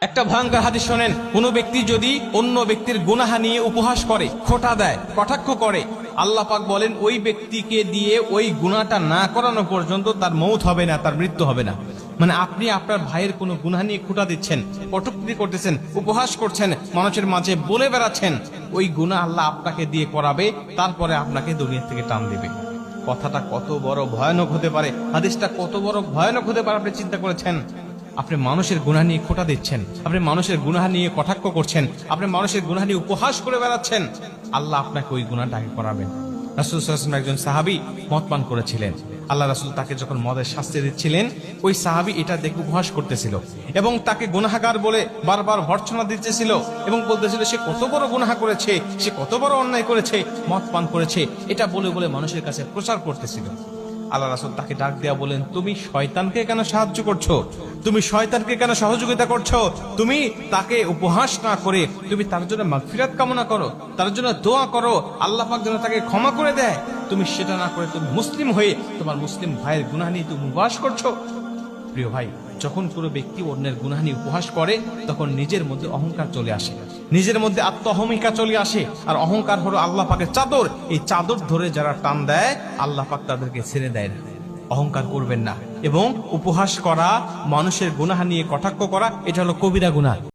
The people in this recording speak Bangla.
একটা ভয়ঙ্কর হাদিস শোনেন, কোন ব্যক্তি যদি অন্য ব্যক্তির গুনাহ নিয়ে উপহাস করে, খোঁটা দেয়, কটাক্ষ করে, আল্লাহ পাক বলেন ওই ব্যক্তিকে দিয়ে ওই গুনাহটা না করানো পর্যন্ত তার মৌত হবে না, তার মৃত্যু হবে না। মানে আপনি আপনার ভাইয়ের কোনো গুনাহ নিয়ে খোঁটা দিচ্ছেন, কটূক্তি করতেছেন, উপহাস করছেন, মানুষের মাঝে বলে বেড়াচ্ছেন, ওই গুনাহ আল্লাহ আপনাকে দিয়ে করাবে, তারপরে আপনাকে দুনিয়া থেকে টান দিবে। কথাটা কত বড় ভয়ানক হতে পারে, হাদিসটা কত বড় ভয়ানক হতে পারে আপনি চিন্তা করেছেন? আপনি মানুষের গুনাহ নিয়ে খোঁটা দিচ্ছেন, আপনি মানুষের গুনাহ নিয়ে কটাক্ষ করছেন, আপনি মানুষের গুনাহ নিয়ে উপহাস করে বেড়াচ্ছেন, আল্লাহ আপনাকে ওই গুনাহটাকে করাবেন। রাসূল সাল্লাল্লাহু আলাইহি ওয়াসাল্লাম একজন সাহাবী মদ পান করেছিলেন। আল্লাহ রাসূল তাকে যখন মদের শাস্তি দিচ্ছিলেন, ওই সাহাবী এটা দেখে উপহাস করতেছিল এবং তাকে গুনাহগার বলে বারবার ভর্ৎসনা দিতেছিল এবং বলতেছিল সে কত বড় গুনাহ করেছে, সে কত বড় অন্যায় করেছে, মদ পান করেছে, এটা বলে বলে মানুষের কাছে প্রচার করতেছিল। আল্লাহ রাসূল তাকে ডাক দেয়া বলেন, তুমি শয়তানকে কেন সাহায্য করছো? তুমি শয়তানকে কেন সহযোগিতা করছো? তুমি তাকে উপহাস না করে তুমি তার জন্য মাগফিরাত কামনা করো, তার জন্য দোয়া করো, আল্লাহ পাক যেন তাকে ক্ষমা করে দেয়। তুমি সেটা না করে তুমি মুসলিম হয়ে তোমার মুসলিম ভাইয়ের গুনাহ নিয়ে তুমি উপহাস করছো। প্রিয় ভাই, যখন কোনো ব্যক্তি অন্যের গুনাহ নিয়ে উপহাস করে, তখন নিজের মধ্যে অহংকার চলে আসে, নিজের মধ্যে আত্ম অহমিকা চলে আসে। আর অহংকার হলো আল্লাহ পাকের চাদর, এই চাদর ধরে যারা টান দেয়, আল্লাহ পাক তাদেরকে ছেড়ে দেয় না। অহংকার করবেন না। এবং উপহাস করা, মানুষের গুনাহ নিয়ে কটাক্ষ করা, এটা হলো কবিরা গুনাহ।